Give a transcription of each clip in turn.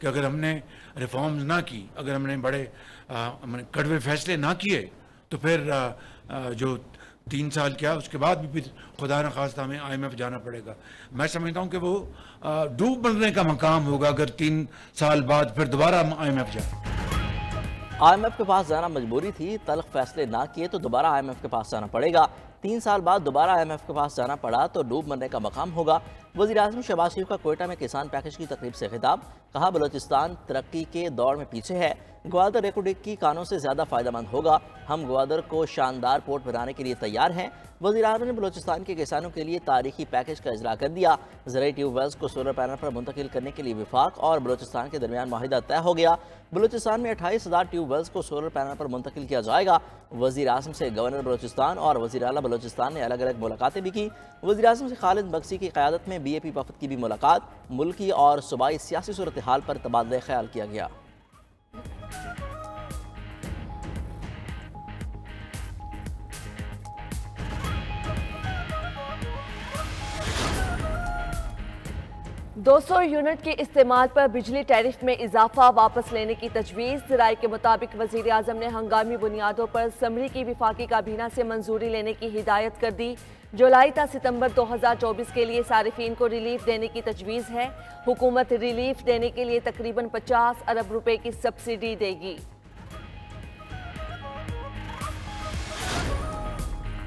کہ اگر ہم نے ریفارمز نہ کی، اگر ہم نے بڑے کڑوے فیصلے نہ کیے تو پھر جو 3 سال کیا اس کے بعد بھی پھر خدا نخواستہ ہمیں IMF جانا پڑے گا. میں سمجھتا ہوں کہ وہ ڈوب مرنے کا مقام ہوگا اگر 3 سال بعد پھر دوبارہ ہم IMF جائیں. IMF کے پاس جانا مجبوری تھی، تلخ فیصلے نہ کیے تو دوبارہ IMF کے پاس جانا پڑے گا. 3 سال بعد دوبارہ IMF کے پاس جانا پڑا تو ڈوب مرنے کا مقام ہوگا. وزیر اعظم شہباز شریف کا کوئٹہ میں کسان پیکج کی تقریب سے خطاب. کہا بلوچستان ترقی کے دور میں پیچھے ہے، گوادر ریکوڈک کانوں سے زیادہ فائدہ مند ہوگا. ہم گوادر کو شاندار پورٹ بنانے کے لیے تیار ہیں. وزیر اعظم نے بلوچستان کے کسانوں کے لیے تاریخی پیکج کا اجرا کر دیا. زرعی ٹیوب ویلز کو سولر پینل پر منتقل کرنے کے لیے وفاق اور بلوچستان کے درمیان معاہدہ طے ہو گیا. بلوچستان میں 28,000 ٹیوب ویلز کو سولر پینل پر منتقل کیا جائے گا. وزیر اعظم سے گورنر بلوچستان اور وزیر اعلیٰ بلوچستان نے الگ الگ ملاقاتیں بھی کی. وزیر اعظم سے خالد بگسی کی قیادت میں BAP وفد کی بھی ملاقات. ملکی اور صوبائی سیاسی صورتحال پر تبادلہ خیال کیا گیا. دو 200 یونٹ کے استعمال پر بجلی ٹیرف میں اضافہ واپس لینے کی تجویز. ذرائع کے مطابق وزیر اعظم نے ہنگامی بنیادوں پر اسمبلی کی وفاقی کابینہ سے منظوری لینے کی ہدایت کر دی. جولائی تا ستمبر 2024 کے لیے صارفین کو ریلیف دینے کی تجویز ہے. حکومت ریلیف دینے کے لیے تقریباً 50 ارب روپے کی سبسڈی دے گی.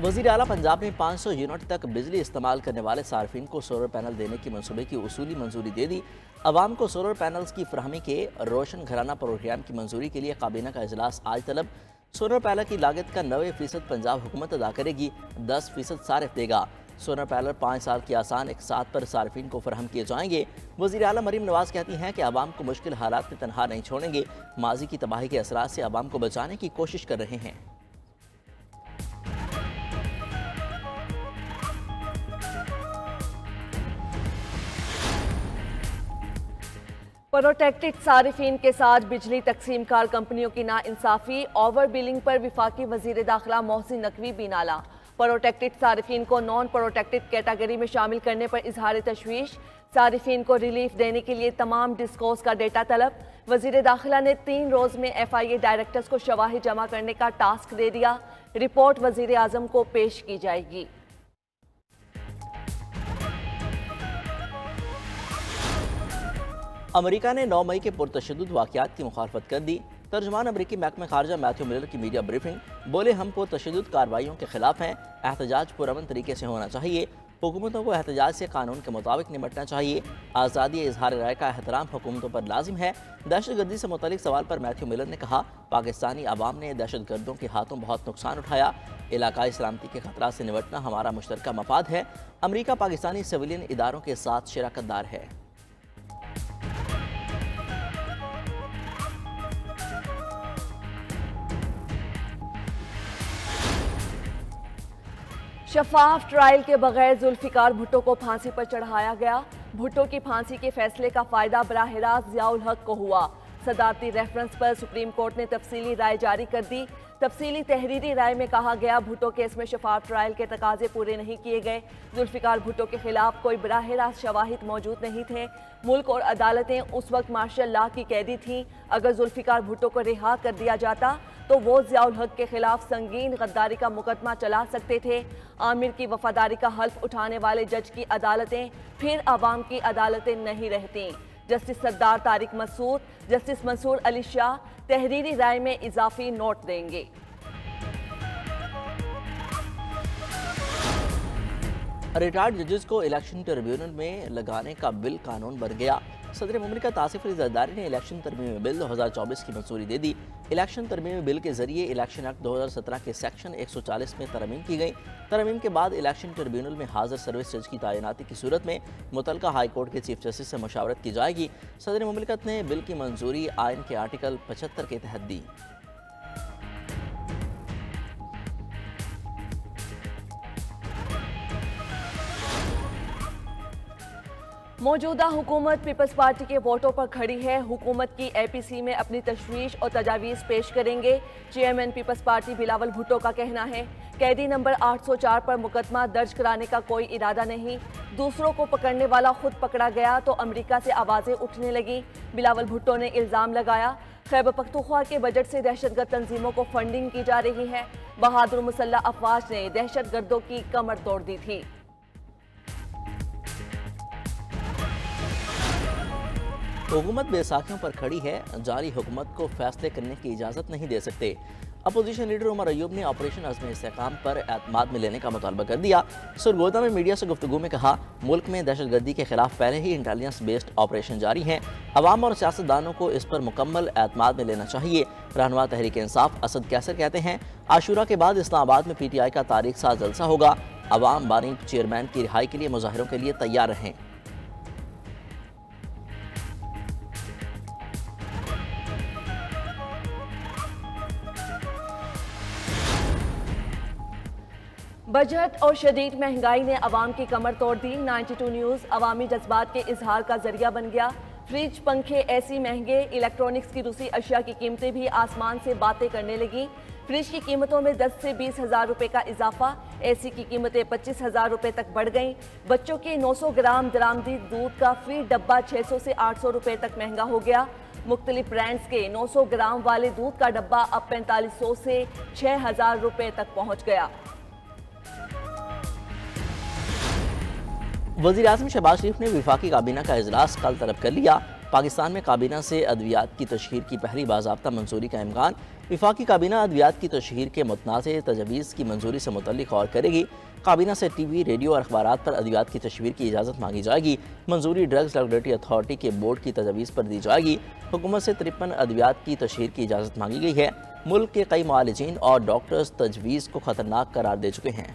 وزیر اعلیٰ پنجاب نے 500 یونٹ تک بجلی استعمال کرنے والے صارفین کو سولر پینل دینے کی منصوبے کی اصولی منظوری دے دی. عوام کو سولر پینلز کی فراہمی کے روشن گھرانہ پروگرام کی منظوری کے لیے کابینہ کا اجلاس آج طلب. سولر پینل کی لاگت کا 90% پنجاب حکومت ادا کرے گی، 10% صارف دے گا. سولر پینل 5 سال کی آسان اقساط پر صارفین کو فراہم کیے جائیں گے. وزیر اعلیٰ مریم نواز کہتی ہیں کہ عوام کو مشکل حالات میں تنہا نہیں چھوڑیں گے. ماضی کی تباہی کے اثرات سے عوام کو بچانے کی کوشش کر رہے ہیں. پروٹیکٹڈ صارفین کے ساتھ بجلی تقسیم کار کمپنیوں کی ناانصافی، اوور بلنگ پر وفاقی وزیر داخلہ محسن نقوی بھی نالا. پروٹیکٹڈ صارفین کو نان پروٹیکٹڈ کیٹیگری میں شامل کرنے پر اظہار تشویش. صارفین کو ریلیف دینے کے لیے تمام ڈسکوز کا ڈیٹا طلب. وزیر داخلہ نے 3 روز میں FIA ڈائریکٹرز کو شواہد جمع کرنے کا ٹاسک دے دیا. رپورٹ وزیر اعظم کو پیش کی جائے گی. امریکہ نے 9 مئی کے پرتشدد واقعات کی مخالفت کر دی. ترجمان امریکی محکمہ خارجہ میتھیو ملر کی میڈیا بریفنگ. بولے ہم پرتشدد کارروائیوں کے خلاف ہیں. احتجاج پرامن طریقے سے ہونا چاہیے. حکومتوں کو احتجاج سے قانون کے مطابق نمٹنا چاہیے. آزادی اظہار رائے کا احترام حکومتوں پر لازم ہے. دہشت گردی سے متعلق سوال پر میتھیو ملر نے کہا پاکستانی عوام نے دہشت گردوں کے ہاتھوں بہت نقصان اٹھایا. علاقائی سلامتی کے خطرات سے نمٹنا ہمارا مشترکہ مفاد ہے. امریکہ پاکستانی سویلین اداروں کے ساتھ شراکت دار ہے. شفاف ٹرائل کے بغیر ذوالفقار بھٹو کو پھانسی پر چڑھایا گیا. بھٹو کی پھانسی کے فیصلے کا فائدہ براہ راست ضیاء الحق کو ہوا. صدارتی ریفرنس پر سپریم کورٹ نے تفصیلی رائے جاری کر دی. تفصیلی تحریری رائے میں کہا گیا بھٹو کیس میں شفاف ٹرائل کے تقاضے پورے نہیں کیے گئے. ذوالفقار بھٹو کے خلاف کوئی براہ راست شواہد موجود نہیں تھے. ملک اور عدالتیں اس وقت مارشل لا کی قیدی تھیں. اگر ذوالفقار بھٹو کو رہا کر دیا جاتا تو وہ ضیاء الحق کے خلاف سنگین غداری کا مقدمہ چلا سکتے تھے. عامر کی وفاداری کا حلف اٹھانے والے جج کی عدالتیں پھر عوام کی عدالتیں نہیں رہتیں. جسٹس سردار طارق مسعود، جسٹس منصور علی شاہ تحریری رائے میں اضافی نوٹ دیں گے. ریٹائرڈ ججز کو الیکشن ٹریبیونل میں لگانے کا بل قانون بن گیا. صدر مملکت آصف علی زرداری نے الیکشن ترمیمی بل 2024 کی منظوری دے دی. الیکشن ترمیمی بل کے ذریعے الیکشن ایکٹ 2017 کے سیکشن 140 میں ترمیم کی گئی. ترمیم کے بعد الیکشن ٹریبیونل میں حاضر سروس جج کی تعیناتی کی صورت میں متعلقہ ہائی کورٹ کے چیف جسٹس سے مشاورت کی جائے گی. صدر مملکت نے بل کی منظوری آئین کے آرٹیکل 75 کے تحت دی. मौजूदा हुकूमत पीपल्स पार्टी के वोटों पर खड़ी है। हुकूमत की एपीसी में अपनी तशवीश और तजावीज़ पेश करेंगे। Chairman Peoples Party Bilawal Bhutto का कहना है कैदी नंबर 804 पर मुकदमा दर्ज कराने का कोई इरादा नहीं। दूसरों को पकड़ने वाला खुद पकड़ा गया तो अमेरिका से आवाज़ें उठने लगी। बिलावल भुट्टो ने इल्ज़ाम लगाया खैबर पख्तूनख्वा के बजट से दहशतगर्द तंजीमों को फंडिंग की जा रही है। बहादुर मुसल्लह अफवाज ने दहशतगर्दों की कमर तोड़ दी थी। हुकूमत बेसाखियों पर खड़ी है, जारी हुकूमत को फैसले करने की इजाज़त नहीं दे सकते। अपोजिशन लीडर उमर अयूब ने ऑपरेशन अज़्म इस्तेहकाम पर एतमाद में लेने का मुतालबा कर दिया। सरगोदा में मीडिया से गुफ्तगू में कहा मुल्क में दहशतगर्दी के खिलाफ पहले ही इंटेलिजेंस बेस्ड ऑपरेशन जारी हैं। अवाम और सियासतदानों को इस पर मुकम्मल एतमाद में लेना चाहिए। रहनुमा तहरीक इंसाफ असद कैसर कहते हैं आशूरा के बाद इस्लामाबाद में PTI का तारीख साज जलसा होगा। अवाम बानी चेयरमैन की रिहाई के लिए मुजाहरों के लिए तैयार रहें। बजट और शदीद महंगाई ने अवाम की कमर तोड़ दी। 92 न्यूज़ अवामी जज्बात के इजहार का जरिया बन गया। फ्रिज पंखे ऐसी महंगे, इलेक्ट्रॉनिक्स की दूसरी अशिया की कीमतें भी आसमान से बातें करने लगी। फ्रिज की कीमतों में 10 से 20 हज़ार रुपये का इजाफा, AC की कीमतें 25 हज़ार रुपये तक बढ़ गईं। बच्चों के 900 ग्राम दरामदी दूध का फ्री डब्बा 600 से 800 रुपये तक महंगा हो गया। मुख्तलिफ ब्रांड्स के 900 ग्राम वाले दूध का डब्बा अब 4500 से 6000 रुपये तक पहुँच गया। वज़ीर आज़म शहबाज शरीफ ने वफाकी काबीना का इजलास कल तलब कर लिया। पाकिस्तान में काबीना से अद्वियात की तशहीर की पहली बाज़ाब्ता मंजूरी का इम्कान। वफाकी काबीना अद्वियात की तशहीर के मुतनाज़ तजवीज़ की मंजूरी से मुतल्लिक़ गौर करेगी। काबीना से TV, रेडियो और अखबारात पर अद्वियात की तशहीर की इजाज़त मांगी जाएगी। मंजूरी ड्रग्स रेगुलेटरी अथॉरिटी के बोर्ड की तजवीज़ पर दी जाएगी। हुकूमत से 53 अद्वियात की तशहीर की इजाज़त मांगी गई है। मुल्क के कई मुआलिजीन और डॉक्टर्स तजवीज़ को ख़तरनाक करार दे चुके हैं।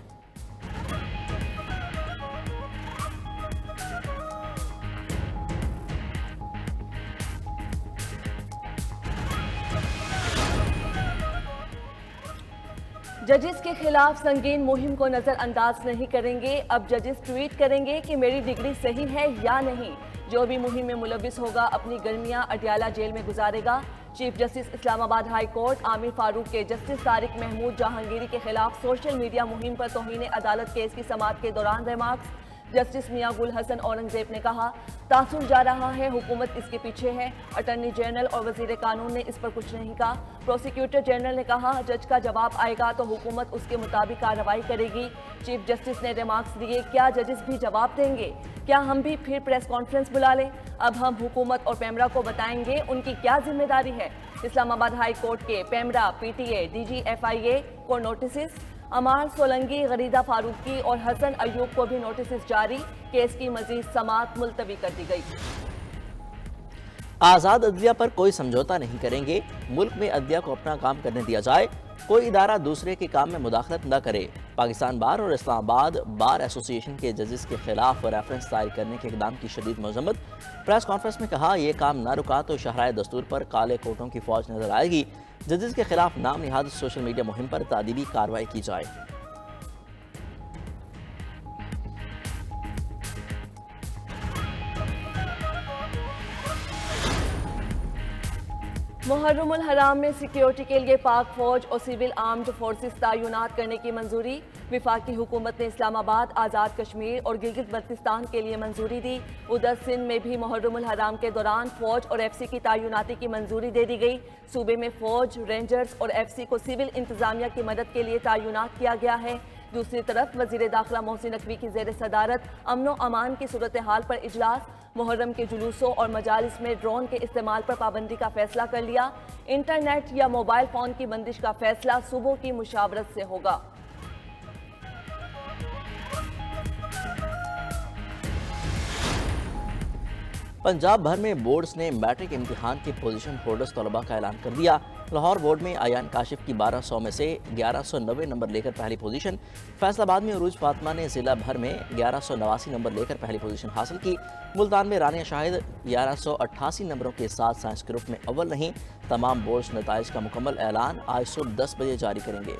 जजेस के खिलाफ संगीन मुहिम को नजरअंदाज नहीं करेंगे। अब जजेस ट्वीट करेंगे कि मेरी डिग्री सही है या नहीं। जो भी मुहिम में मुलविस होगा अपनी गर्मियां अडयाला जेल में गुजारेगा। Chief justice Islamabad high court Aamir Farooq के जस्टिस तारिक महमूद जहांगीरी के खिलाफ सोशल मीडिया मुहिम पर तौहीन अदालत केस की समाअत के दौरान रिमार्क्स। जस्टिस मियां गुल हसन औरंगजेब ने कहा तासुर जा रहा है, हुकूमत इसके पीछे है। अटॉर्नी जनरल और वजीर कानून ने इस पर कुछ नहीं कहा। प्रोसिक्यूटर जनरल ने कहा जज का जवाब आएगा तो हुकूमत उसके मुताबिक कार्रवाई करेगी। चीफ जस्टिस ने रिमार्क्स दिए क्या जजेस भी जवाब देंगे? क्या हम भी फिर प्रेस कॉन्फ्रेंस बुला लें? अब हम हुकूमत और पेमरा को बताएंगे उनकी क्या जिम्मेदारी है। इस्लामाबाद हाई कोर्ट के पेमरा, PTA, DG FIA को नोटिस। अमार सोलंगी, गरीदा फारूकी और हसन अयूब को भी नोटिस जारी। केस की मजीद समाअत मुलतवी कर दी गई। आज़ाद अदलिया पर कोई समझौता नहीं करेंगे। मुल्क में अदलिया को अपना काम करने दिया जाए। कोई इदारा दूसरे के काम में मुदाखलत न करे। पाकिस्तान बार और इस्लामाबाद बार एसोसिएशन के जजेस के खिलाफ रेफरेंस दायर करने के इकदाम की शदीद मजम्मत। प्रेस कॉन्फ्रेंस में कहा यह काम न रुका तो शहराए दस्तूर पर काले कोटों की फौज नजर आएगी। जजेस के खिलाफ नाम निहाद सोशल मीडिया मुहिम पर तादीबी कार्रवाई की जाए। मुहर्रमुल हराम में सिक्योरिटी के लिए पाक फौज और सिविल आर्म्ड फोर्सेस तैनात करने की मंजूरी। वफाकी हुकूमत ने इस्लामाबाद, आज़ाद कश्मीर और गिलगित बल्तिस्तान के लिए मंजूरी दी। उधर सिंध में भी मुहर्रमुल हराम के दौरान फौज और FC की तैनाती की मंजूरी दे दी गई। सूबे में फौज, रेंजर्स और FC को सिविल इंतजामिया की मदद के लिए तैनात किया गया है। दूसरी तरफ वजीर दाखिला मोहसिन नकवी की जेर सदारत अमन अमान की सूरत हाल पर इजलास। मुहर्रम के जुलूसों और मजालिस में ड्रोन के इस्तेमाल पर पाबंदी का फैसला कर लिया। इंटरनेट या मोबाइल फोन की बंदिश का फैसला सुबह की मुशावरत से होगा। पंजाब भर में बोर्ड्स ने मैट्रिक इम्तिहान के पोजीशन होल्डर्स तलबा का ऐलान कर दिया। लाहौर बोर्ड में आयान काशिफ की 1200 में से 1190 नंबर लेकर पहली पोजीशन। फैसलाबाद में उरूज फातिमा ने जिला भर में 1189 नंबर लेकर पहली पोजीशन हासिल की। मुल्तान में रानिया शाहिद 1188 नंबरों के साथ साइंस ग्रुप में अव्वल रहीं। तमाम बोर्ड्स नताइज का मुकम्मल ऐलान आज सुबह 10 बजे जारी करेंगे।